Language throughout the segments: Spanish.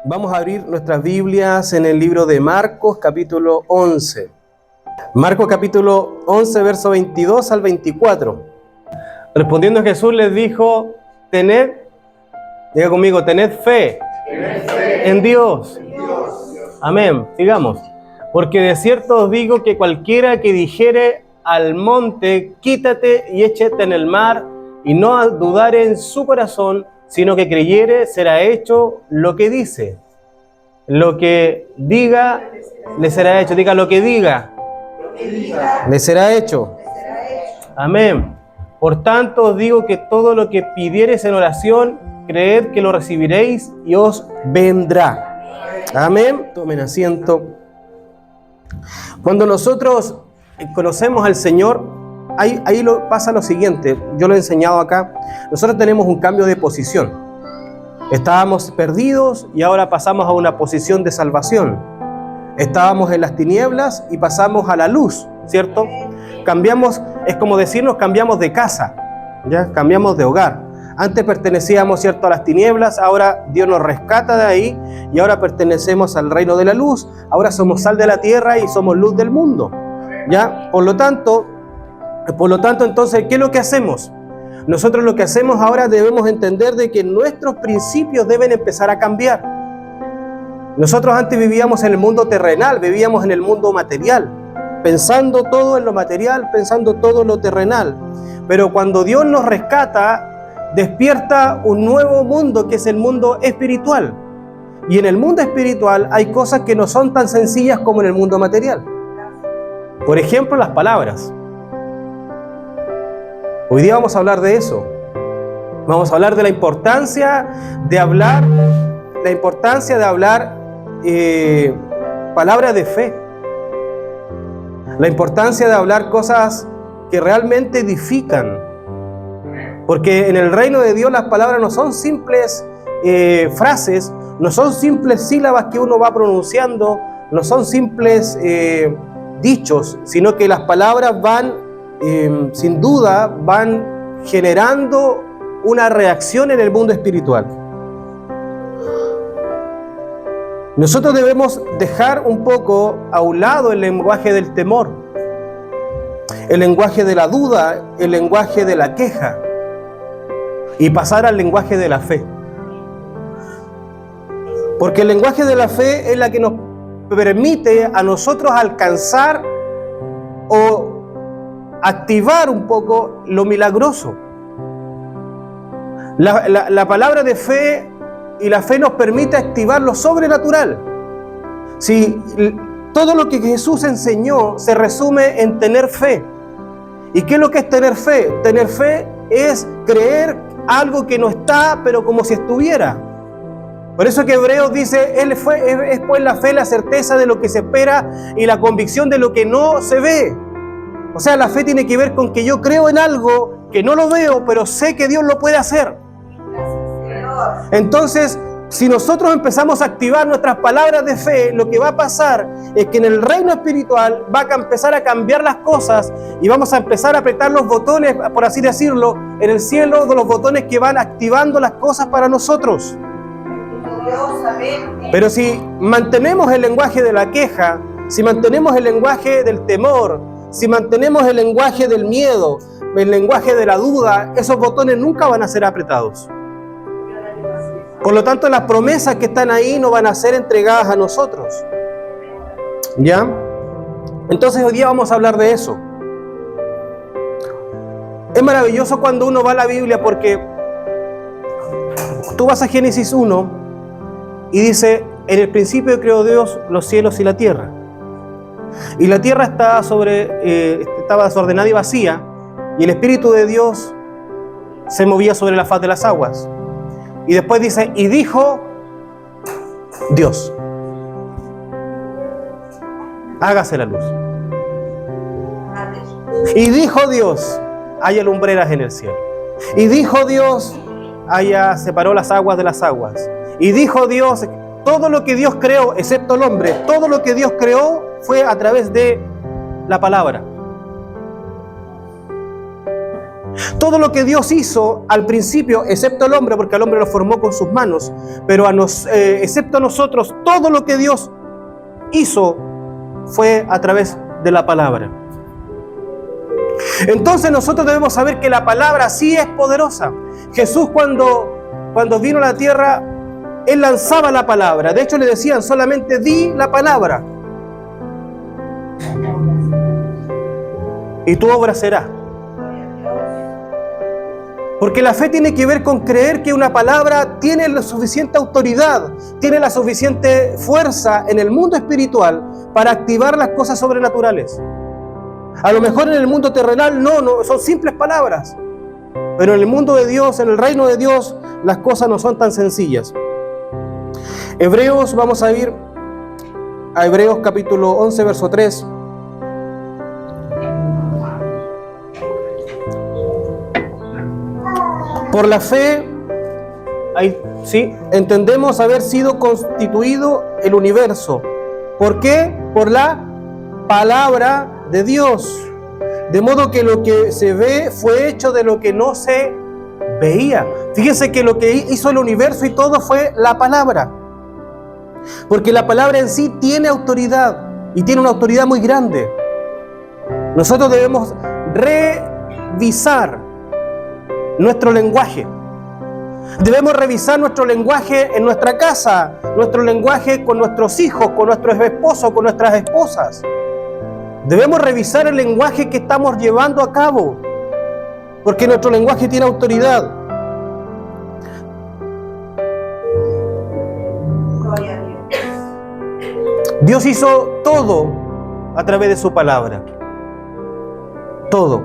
Vamos a abrir nuestras Biblias en el libro de Marcos, capítulo 11. Marcos, capítulo 11, verso 22 al 24. Respondiendo Jesús les dijo, diga conmigo, tened fe en Dios. Amén. Sigamos. Porque de cierto os digo que cualquiera que dijere al monte, quítate y échate en el mar, y no dudare en su corazón, sino que creyere, será hecho lo que dice. Lo que diga, le será hecho. Diga lo que diga, le será hecho. Amén. Por tanto os digo que todo lo que pidiereis en oración, creed que lo recibiréis y os vendrá. Amén. Tomen asiento. Cuando nosotros conocemos al Señor, ahí pasa lo siguiente. Yo lo he enseñado acá. Nosotros tenemos un cambio de posición. Estábamos perdidos y ahora pasamos a una posición de salvación. Estábamos en las tinieblas y pasamos a la luz, ¿cierto? Cambiamos, es como decirnos, cambiamos de casa, ¿ya? Cambiamos de hogar. Antes pertenecíamos, ¿cierto?, a las tinieblas, ahora Dios nos rescata de ahí y ahora pertenecemos al reino de la luz. Ahora somos sal de la tierra y somos luz del mundo, ¿ya? Por lo tanto, entonces, ¿qué es lo que hacemos? Nosotros lo que hacemos ahora debemos entender de que nuestros principios deben empezar a cambiar. Nosotros antes vivíamos en el mundo terrenal, vivíamos en el mundo material, pensando todo en lo material, pensando todo en lo terrenal. Pero cuando Dios nos rescata, despierta un nuevo mundo que es el mundo espiritual. Y en el mundo espiritual hay cosas que no son tan sencillas como en el mundo material. Por ejemplo, las palabras. Hoy día vamos a hablar de eso. Vamos a hablar de la importancia de hablar, palabras de fe. La importancia de hablar cosas que realmente edifican. Porque en el reino de Dios las palabras no son simples frases, no son simples sílabas que uno va pronunciando, no son simples dichos, sino que las palabras sin duda van generando una reacción en el mundo espiritual. Nosotros debemos dejar un poco a un lado el lenguaje del temor, el lenguaje de la duda, el lenguaje de la queja y pasar al lenguaje de la fe. Porque el lenguaje de la fe es la que nos permite a nosotros alcanzar o activar un poco lo milagroso. La palabra de fe y la fe nos permite activar lo sobrenatural. Si todo lo que Jesús enseñó se resume en tener fe. ¿Y qué es lo que es tener fe? Tener fe es creer algo que no está, pero como si estuviera. Por eso que Hebreos dice, es pues la fe, la certeza de lo que se espera y la convicción de lo que no se ve. O sea, la fe tiene que ver con que yo creo en algo que no lo veo, pero sé que Dios lo puede hacer. Entonces, si nosotros empezamos a activar nuestras palabras de fe, lo que va a pasar es que en el reino espiritual va a empezar a cambiar las cosas y vamos a empezar a apretar los botones, por así decirlo, en el cielo, de los botones que van activando las cosas para nosotros. Pero si mantenemos el lenguaje de la queja, si mantenemos el lenguaje del temor, si mantenemos el lenguaje del miedo, el lenguaje de la duda, esos botones nunca van a ser apretados. Por lo tanto, las promesas que están ahí no van a ser entregadas a nosotros. ¿Ya? Entonces hoy día vamos a hablar de eso. Es maravilloso cuando uno va a la Biblia porque tú vas a Génesis 1 y dice, en el principio creó Dios los cielos y la tierra. Y la tierra estaba desordenada y vacía, y el Espíritu de Dios se movía sobre la faz de las aguas. Y después dice, y dijo Dios, hágase la luz. Y dijo Dios, haya lumbreras en el cielo. Y dijo Dios, separó las aguas de las aguas. Y dijo Dios, todo lo que Dios creó, excepto el hombre, todo lo que Dios creó fue a través de la palabra. Todo lo que Dios hizo al principio, excepto el hombre, porque al hombre lo formó con sus manos, pero excepto a nosotros, todo lo que Dios hizo fue a través de la palabra. Entonces nosotros debemos saber que la palabra sí es poderosa. Jesús cuando vino a la tierra, Él lanzaba la palabra. De hecho le decían solamente di la palabra y tu obra será. Porque la fe tiene que ver con creer que una palabra tiene la suficiente autoridad, tiene la suficiente fuerza en el mundo espiritual para activar las cosas sobrenaturales. A lo mejor en el mundo terrenal no, son simples palabras. Pero en el mundo de Dios, en el reino de Dios, las cosas no son tan sencillas. Hebreos, vamos a ir a Hebreos capítulo 11, verso 3. Por la fe, entendemos haber sido constituido el universo. ¿Por qué? Por la palabra de Dios. De modo que lo que se ve fue hecho de lo que no se veía. Fíjense que lo que hizo el universo y todo fue la palabra. Porque la palabra en sí tiene autoridad y tiene una autoridad muy grande. Nosotros debemos revisar nuestro lenguaje. Debemos revisar nuestro lenguaje en nuestra casa, nuestro lenguaje con nuestros hijos, con nuestros esposos, con nuestras esposas. Debemos revisar el lenguaje que estamos llevando a cabo, porque nuestro lenguaje tiene autoridad. Dios hizo todo a través de su palabra. Todo.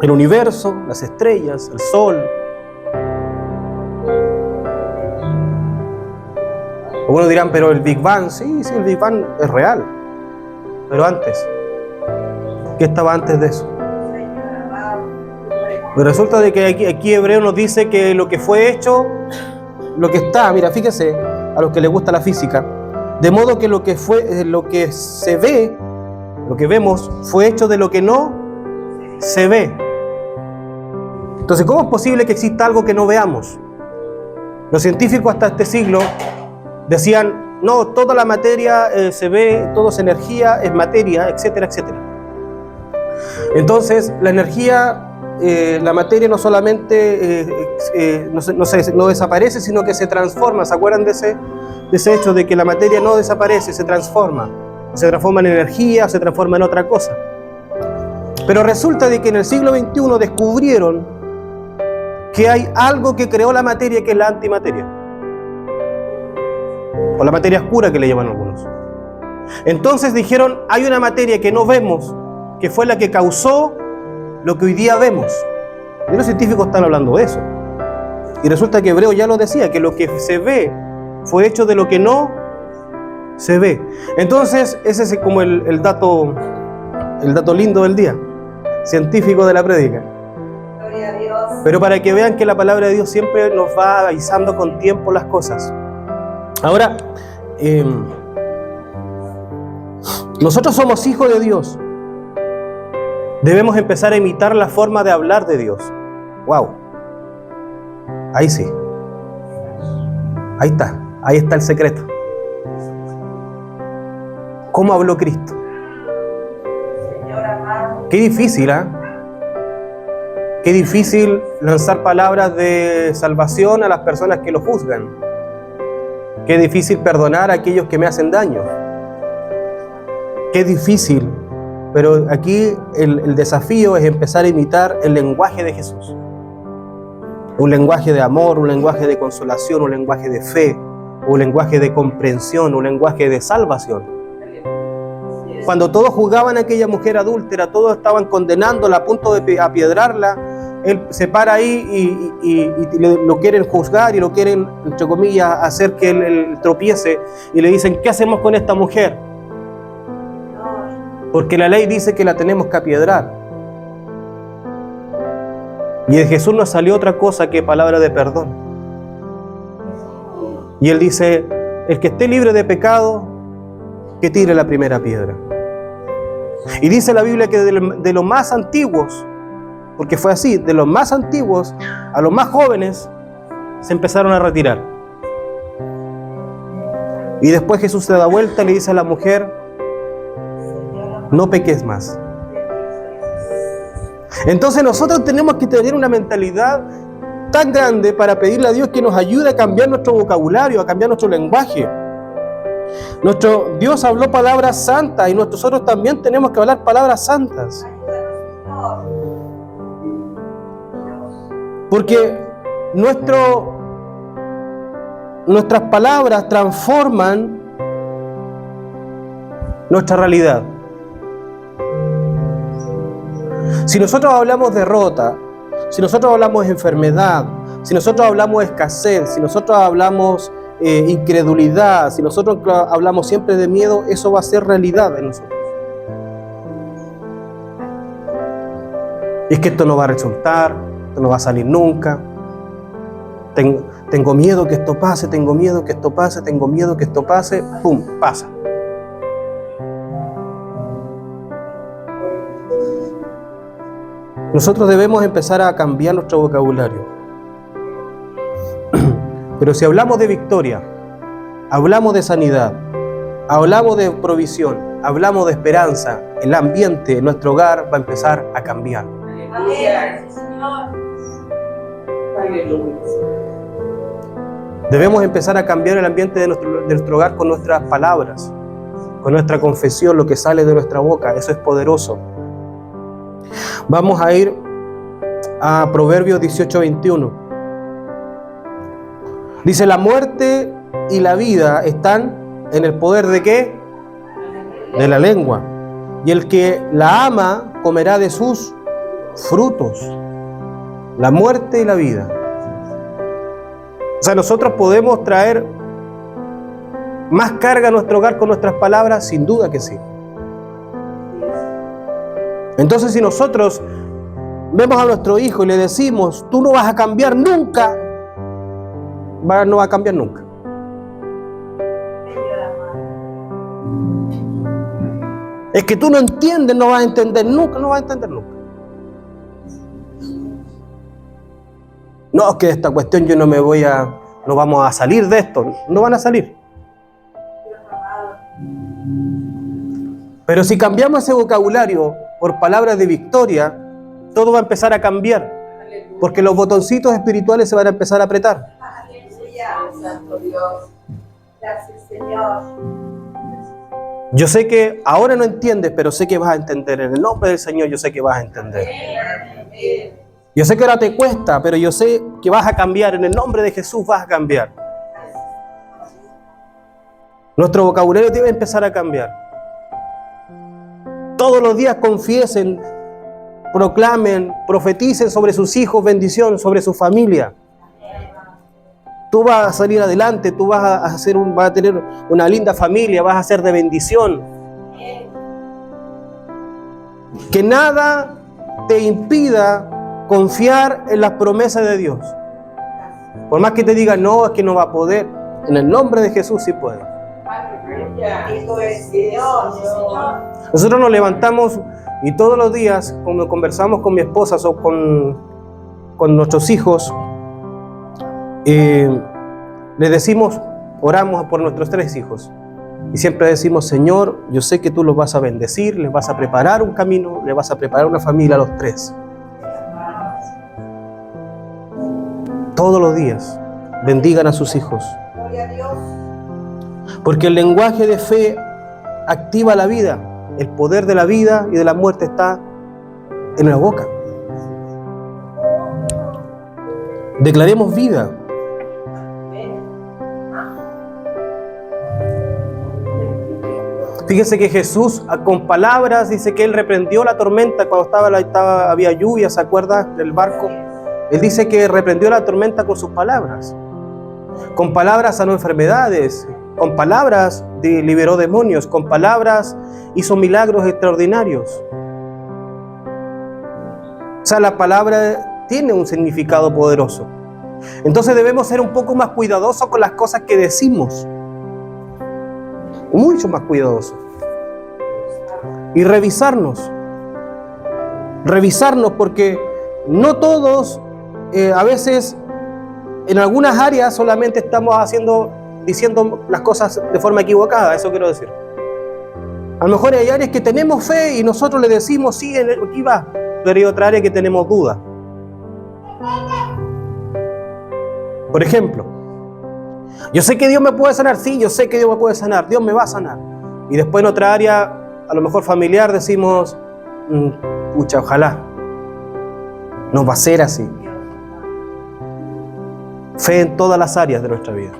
El universo, las estrellas, el sol. Algunos dirán, pero el Big Bang, sí, el Big Bang es real. Pero antes, ¿qué estaba antes de eso? Pues resulta de que aquí Hebreo nos dice que lo que fue hecho, lo que está, mira, fíjese, a los que les gusta la física, de modo que lo que se ve, lo que vemos, fue hecho de lo que no se ve. Entonces, ¿cómo es posible que exista algo que no veamos? Los científicos hasta este siglo decían, no, toda la materia se ve, todo es energía, es materia, etcétera, etcétera. Entonces, la energía, la materia no solamente no desaparece, sino que se transforma. ¿Se acuerdan de ese hecho de que la materia no desaparece, se transforma? Se transforma en energía, se transforma en otra cosa. Pero resulta de que en el siglo XXI descubrieron que hay algo que creó la materia, que es la antimateria. O la materia oscura, que le llaman algunos. Entonces dijeron, hay una materia que no vemos, que fue la que causó lo que hoy día vemos. Y los científicos están hablando de eso. Y resulta que Hebreo ya lo decía, que lo que se ve fue hecho de lo que no se ve. Entonces, ese es como el dato lindo del día, científico de la prédica. Gloria a Dios. Pero para que vean que la palabra de Dios siempre nos va avisando con tiempo las cosas. Ahora, nosotros somos hijos de Dios. Debemos empezar a imitar la forma de hablar de Dios. ¡Wow! Ahí sí. Ahí está el secreto. ¿Cómo habló Cristo? Señor amado. Qué difícil, ¿eh? Qué difícil lanzar palabras de salvación a las personas que lo juzgan. Qué difícil perdonar a aquellos que me hacen daño. Qué difícil. Pero aquí el desafío es empezar a imitar el lenguaje de Jesús. Un lenguaje de amor, un lenguaje de consolación, un lenguaje de fe, un lenguaje de comprensión, un lenguaje de salvación. Cuando todos juzgaban a aquella mujer adúltera, todos estaban condenándola a punto de apiedrarla, él se para ahí y lo quieren juzgar y lo quieren, entre comillas, hacer que él tropiece y le dicen, ¿qué hacemos con esta mujer? Porque la ley dice que la tenemos que apiedrar. Y de Jesús no salió otra cosa que palabra de perdón. Y él dice, el que esté libre de pecado, que tire la primera piedra. Y dice la Biblia que de los más antiguos porque fue así, de los más antiguos a los más jóvenes se empezaron a retirar. Y después Jesús se da vuelta y le dice a la mujer, no peques más. Entonces nosotros tenemos que tener una mentalidad tan grande para pedirle a Dios que nos ayude a cambiar nuestro vocabulario, a cambiar nuestro lenguaje. Nuestro Dios habló palabras santas y nosotros también tenemos que hablar palabras santas. Porque nuestras palabras transforman nuestra realidad. Si nosotros hablamos derrota, si nosotros hablamos enfermedad, si nosotros hablamos escasez, si nosotros hablamos incredulidad, si nosotros hablamos siempre de miedo, eso va a ser realidad en nosotros. Y es que esto no va a resultar, esto no va a salir nunca. Tengo miedo que esto pase, tengo miedo que esto pase, tengo miedo que esto pase. ¡Pum! Pasa. Nosotros debemos empezar a cambiar nuestro vocabulario. Pero si hablamos de victoria, hablamos de sanidad, hablamos de provisión, hablamos de esperanza, el ambiente en nuestro hogar va a empezar a cambiar. Debemos empezar a cambiar el ambiente de nuestro hogar con nuestras palabras, con nuestra confesión, lo que sale de nuestra boca. Eso es poderoso. Vamos a ir a Proverbios 18:21. Dice, la muerte y la vida están en el poder ¿de qué? De la lengua. Y el que la ama comerá de sus frutos. La muerte y la vida. O sea, nosotros podemos traer más carga a nuestro hogar con nuestras palabras, sin duda que sí. Entonces, si nosotros vemos a nuestro hijo y le decimos, tú no vas a cambiar nunca, no va a cambiar nunca. Es que tú no entiendes, no vas a entender nunca, no vas a entender nunca. No, es que de esta cuestión yo no vamos a salir de esto, no van a salir. Pero si cambiamos ese vocabulario por palabras de victoria, todo va a empezar a cambiar, porque los botoncitos espirituales se van a empezar a apretar. Santo Dios. Gracias, Señor. Yo sé que ahora no entiendes, pero sé que vas a entender. En el nombre del Señor yo sé que vas a entender. Yo sé que ahora te cuesta, pero yo sé que vas a cambiar. En el nombre de Jesús vas a cambiar. Nuestro vocabulario debe empezar a cambiar. Todos los días confiesen, proclamen, profeticen sobre sus hijos bendición, sobre su familia. Tú vas a salir adelante, tú vas a tener una linda familia, vas a ser de bendición. Que nada te impida confiar en las promesas de Dios. Por más que te digan, no, es que no va a poder. En el nombre de Jesús sí puede. Nosotros nos levantamos y todos los días, cuando conversamos con mi esposa o con nuestros hijos, le decimos, oramos por nuestros 3 hijos y siempre decimos, Señor, yo sé que tú los vas a bendecir, les vas a preparar un camino, les vas a preparar una familia a los 3. Todos los días bendigan a sus hijos, porque el lenguaje de fe activa la vida. El poder de la vida y de la muerte está en la boca. Declaremos vida. Fíjense que Jesús con palabras dice que Él reprendió la tormenta cuando había lluvia, ¿se acuerda del barco? Él dice que reprendió la tormenta con sus palabras. Con palabras sanó enfermedades, con palabras liberó demonios, con palabras hizo milagros extraordinarios. O sea, la palabra tiene un significado poderoso. Entonces debemos ser un poco más cuidadosos con las cosas que decimos. Mucho más cuidadosos. Y revisarnos porque no todos, a veces, en algunas áreas solamente estamos diciendo las cosas de forma equivocada, eso quiero decir. A lo mejor hay áreas que tenemos fe y nosotros le decimos, sí, aquí va, pero hay otra área que tenemos dudas. Por ejemplo, yo sé que Dios me puede sanar, sí, yo sé que Dios me puede sanar, Dios me va a sanar. Y después en otra área, a lo mejor familiar, decimos, pucha, ojalá, no va a ser así. Fe en todas las áreas de nuestra vida.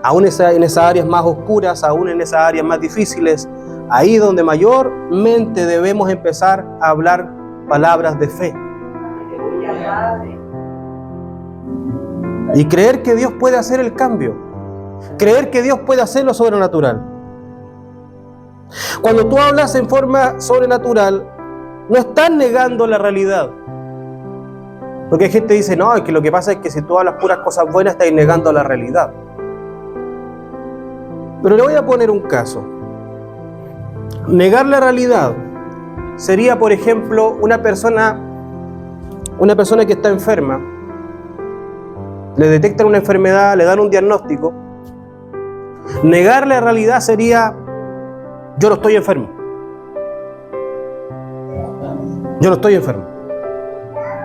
Aún en esas áreas más oscuras, aún en esas áreas más difíciles, ahí donde mayormente debemos empezar a hablar palabras de fe. Y creer que Dios puede hacer el cambio. Creer que Dios puede hacer lo sobrenatural. Cuando tú hablas en forma sobrenatural, no estás negando la realidad. Porque hay gente que dice, no, es que lo que pasa es que si tú hablas puras cosas buenas, estás negando la realidad. Pero le voy a poner un caso. Negar la realidad sería, por ejemplo, una persona que está enferma, le detectan una enfermedad, le dan un diagnóstico. Negar la realidad sería, yo no estoy enfermo. Yo no estoy enfermo.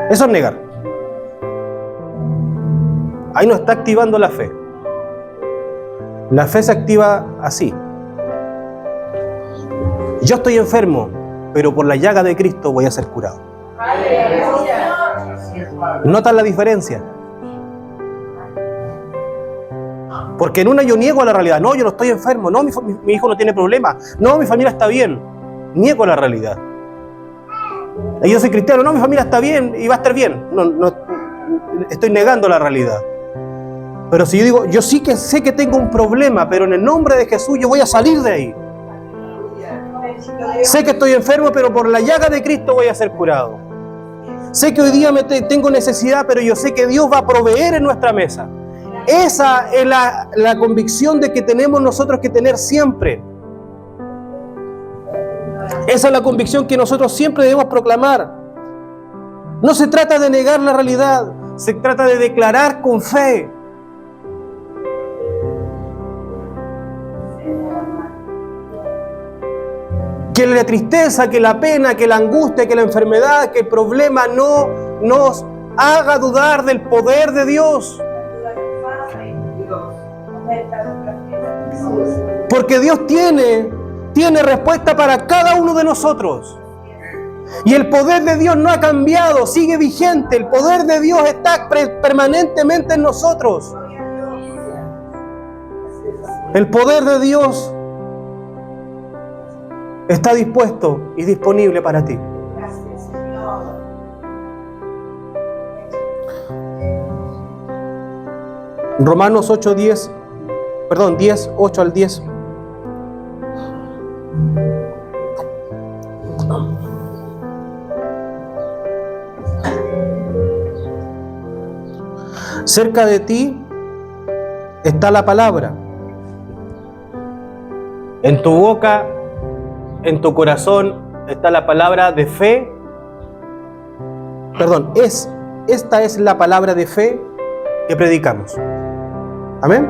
Eso es negar. Ahí no está activando la fe. La fe se activa así. Yo estoy enfermo, pero por la llaga de Cristo voy a ser curado. ¿Notan la diferencia? Porque en una yo niego a la realidad. No, yo no estoy enfermo. No, mi hijo no tiene problema. No, mi familia está bien. Niego la realidad. Y yo soy cristiano. No, mi familia está bien y va a estar bien. No, estoy negando la realidad. Pero si yo digo, yo sí que sé que tengo un problema, pero en el nombre de Jesús yo voy a salir de ahí. Sé que estoy enfermo, pero por la llaga de Cristo voy a ser curado. Sé que hoy día tengo necesidad, pero yo sé que Dios va a proveer en nuestra mesa. Esa es la convicción de que tenemos nosotros que tener siempre. Esa es la convicción que nosotros siempre debemos proclamar. No se trata de negar la realidad, se trata de declarar con fe. Que la tristeza, que la pena, que la angustia, que la enfermedad, que el problema no nos haga dudar del poder de Dios. Porque Dios tiene respuesta para cada uno de nosotros. Y el poder de Dios no ha cambiado, sigue vigente. El poder de Dios está permanentemente en nosotros. El poder de Dios está dispuesto y disponible para ti. Romanos 10, 8 al 10. Cerca de ti está la palabra. En tu boca, en tu corazón está la palabra de fe. Esta es la palabra de fe que predicamos. Amén.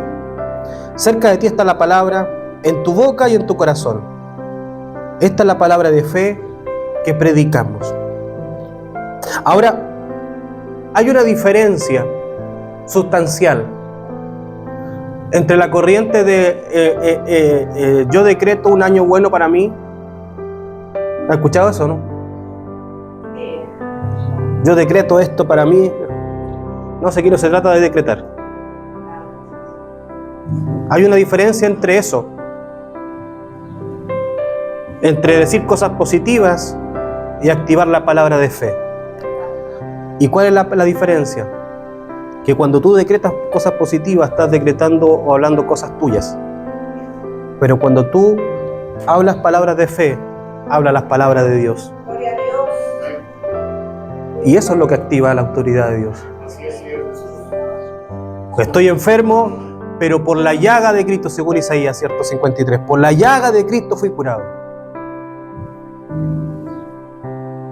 Cerca de ti está la palabra, en tu boca y en tu corazón. Esta es la palabra de fe que predicamos. Ahora, hay una diferencia sustancial entre la corriente de yo decreto un año bueno para mí. ¿Has escuchado eso, no? Yo decreto esto para mí. No sé, aquí no se trata de decretar. Hay una diferencia entre eso, entre decir cosas positivas y activar la palabra de fe. ¿Y cuál es la diferencia? Que cuando tú decretas cosas positivas, estás decretando o hablando cosas tuyas. Pero cuando tú hablas palabras de fe, hablas las palabras de Dios. Gloria a Dios. Y eso es lo que activa la autoridad de Dios. Estoy enfermo, pero por la llaga de Cristo, según Isaías, ¿cierto? 53, por la llaga de Cristo fui curado.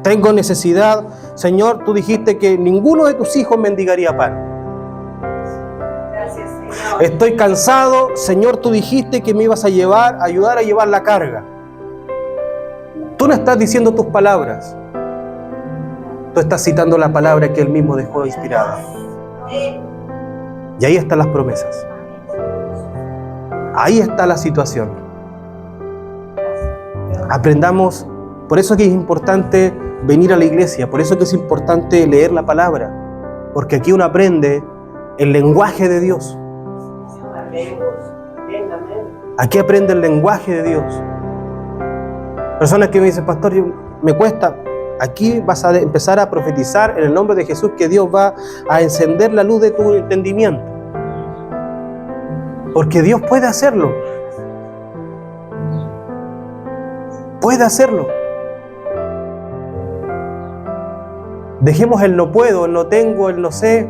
Tengo necesidad. Señor, tú dijiste que ninguno de tus hijos mendigaría pan. Gracias, Señor. Estoy cansado. Señor, tú dijiste que me ibas a ayudar a llevar la carga. Tú no estás diciendo tus palabras. Tú estás citando la palabra que Él mismo dejó inspirada. Y ahí están las promesas. Ahí está la situación. Aprendamos. Por eso que es importante venir a la iglesia. Por eso que es importante leer la palabra. Porque aquí uno aprende el lenguaje de Dios. Aquí aprende el lenguaje de Dios. Personas que me dicen, pastor, me cuesta. Aquí vas a empezar a profetizar en el nombre de Jesús que Dios va a encender la luz de tu entendimiento. Porque Dios puede hacerlo. Puede hacerlo. Dejemos el no puedo, el no tengo, el no sé,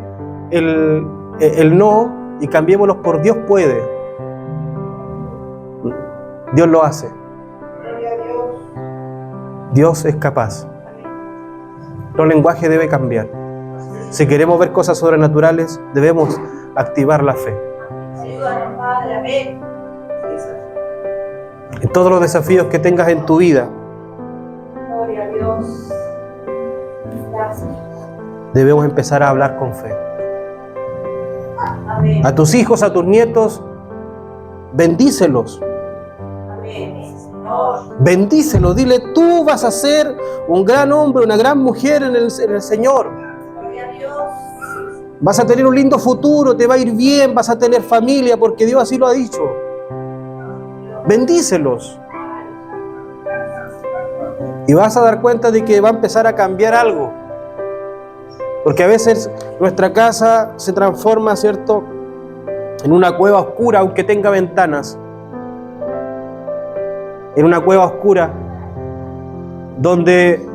el no, y cambiémoslos por Dios puede. Dios lo hace. Dios es capaz. El lenguaje debe cambiar. Si queremos ver cosas sobrenaturales, debemos activar la fe. Ayúdanos, Padre, amén. En todos los desafíos que tengas en tu vida, Gloria a Dios. Gracias. debemos empezar a hablar con fe. Amén. A tus hijos, a tus nietos, bendícelos. Amén. Señor. Bendícelos. Dile, tú vas a ser un gran hombre, una gran mujer en el Señor. Gloria a Dios. Vas a tener un lindo futuro, te va a ir bien, vas a tener familia, porque Dios así lo ha dicho. Bendícelos. Y vas a dar cuenta de que va a empezar a cambiar algo. Porque a veces nuestra casa se transforma, ¿cierto?, en una cueva oscura, aunque tenga ventanas. En una cueva oscura donde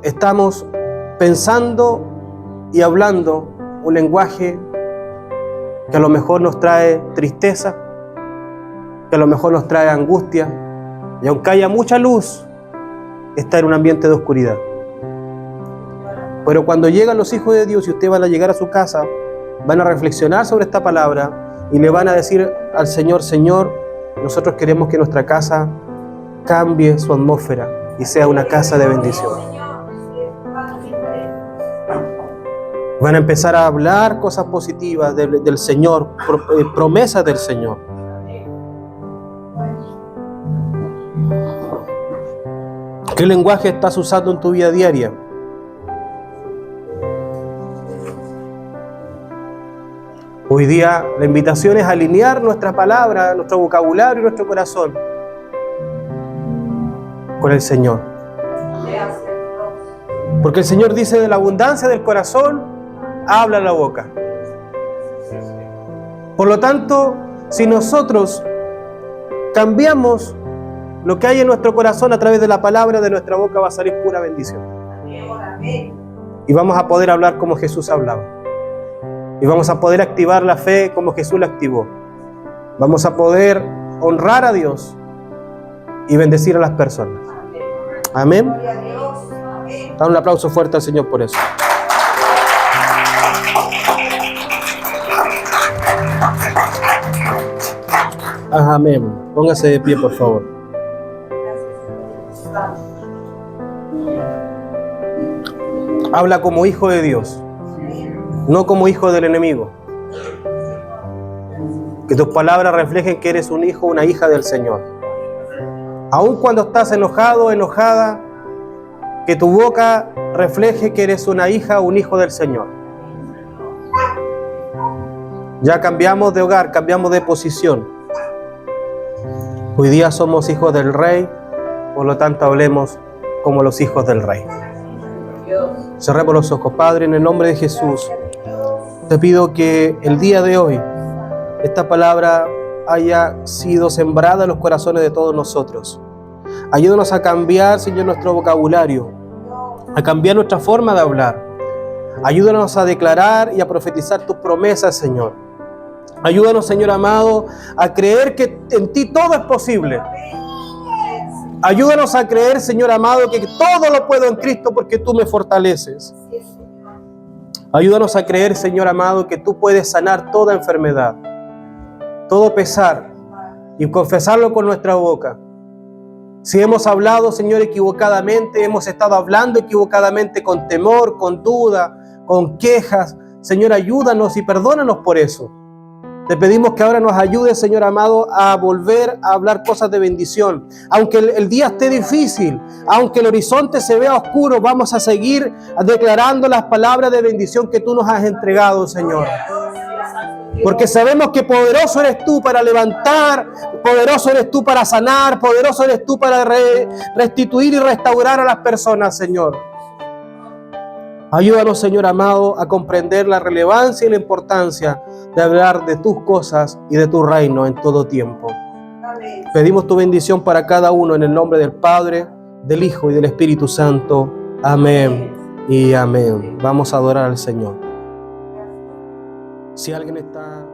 estamos pensando y hablando un lenguaje que a lo mejor nos trae tristeza, que a lo mejor nos trae angustia, y aunque haya mucha luz, está en un ambiente de oscuridad. Pero cuando llegan los hijos de Dios y ustedes van a llegar a su casa, van a reflexionar sobre esta palabra y le van a decir al Señor, Señor, nosotros queremos que nuestra casa cambie su atmósfera y sea una casa de bendición. Van a empezar a hablar cosas positivas del Señor, promesas del Señor. ¿Qué lenguaje estás usando en tu vida diaria? Hoy día la invitación es alinear nuestra palabra, nuestro vocabulario y nuestro corazón con el Señor. Porque el Señor dice, de la abundancia del corazón habla la boca. Por lo tanto, si nosotros cambiamos lo que hay en nuestro corazón a través de la palabra, de nuestra boca va a salir pura bendición. Y vamos a poder hablar como Jesús hablaba. Y vamos a poder activar la fe como Jesús la activó. Vamos a poder honrar a Dios y bendecir a las personas. Amén. Da un aplauso fuerte al Señor por eso. Amén. Póngase de pie, por favor. Habla como hijo de Dios, no como hijo del enemigo. Que tus palabras reflejen que eres un hijo o una hija del Señor. Aun cuando estás enojado o enojada, que tu boca refleje que eres una hija o un hijo del Señor. Ya cambiamos de hogar, cambiamos de posición. Hoy día somos hijos del Rey, por lo tanto hablemos como los hijos del Rey. Cerremos los ojos. Padre, en el nombre de Jesús, te pido que el día de hoy esta palabra haya sido sembrada en los corazones de todos nosotros. Ayúdanos a cambiar, Señor, nuestro vocabulario, a cambiar nuestra forma de hablar. Ayúdanos a declarar y a profetizar tus promesas, Señor. Ayúdanos, Señor amado, a creer que en ti todo es posible. Ayúdanos a creer, Señor amado, que todo lo puedo en Cristo porque tú me fortaleces. Ayúdanos a creer, Señor amado, que tú puedes sanar toda enfermedad, todo pesar, y confesarlo con nuestra boca. Si hemos hablado, Señor, equivocadamente, hemos estado hablando equivocadamente con temor, con duda, con quejas, Señor, ayúdanos y perdónanos por eso. Te pedimos que ahora nos ayudes, Señor amado, a volver a hablar cosas de bendición. Aunque el día esté difícil, aunque el horizonte se vea oscuro, vamos a seguir declarando las palabras de bendición que tú nos has entregado, Señor. Porque sabemos que poderoso eres tú para levantar, poderoso eres tú para sanar, poderoso eres tú para restituir y restaurar a las personas, Señor. Ayúdanos, Señor amado, a comprender la relevancia y la importancia de hablar de tus cosas y de tu reino en todo tiempo. Amén. Pedimos tu bendición para cada uno en el nombre del Padre, del Hijo y del Espíritu Santo. Amén y amén. Vamos a adorar al Señor. Si alguien está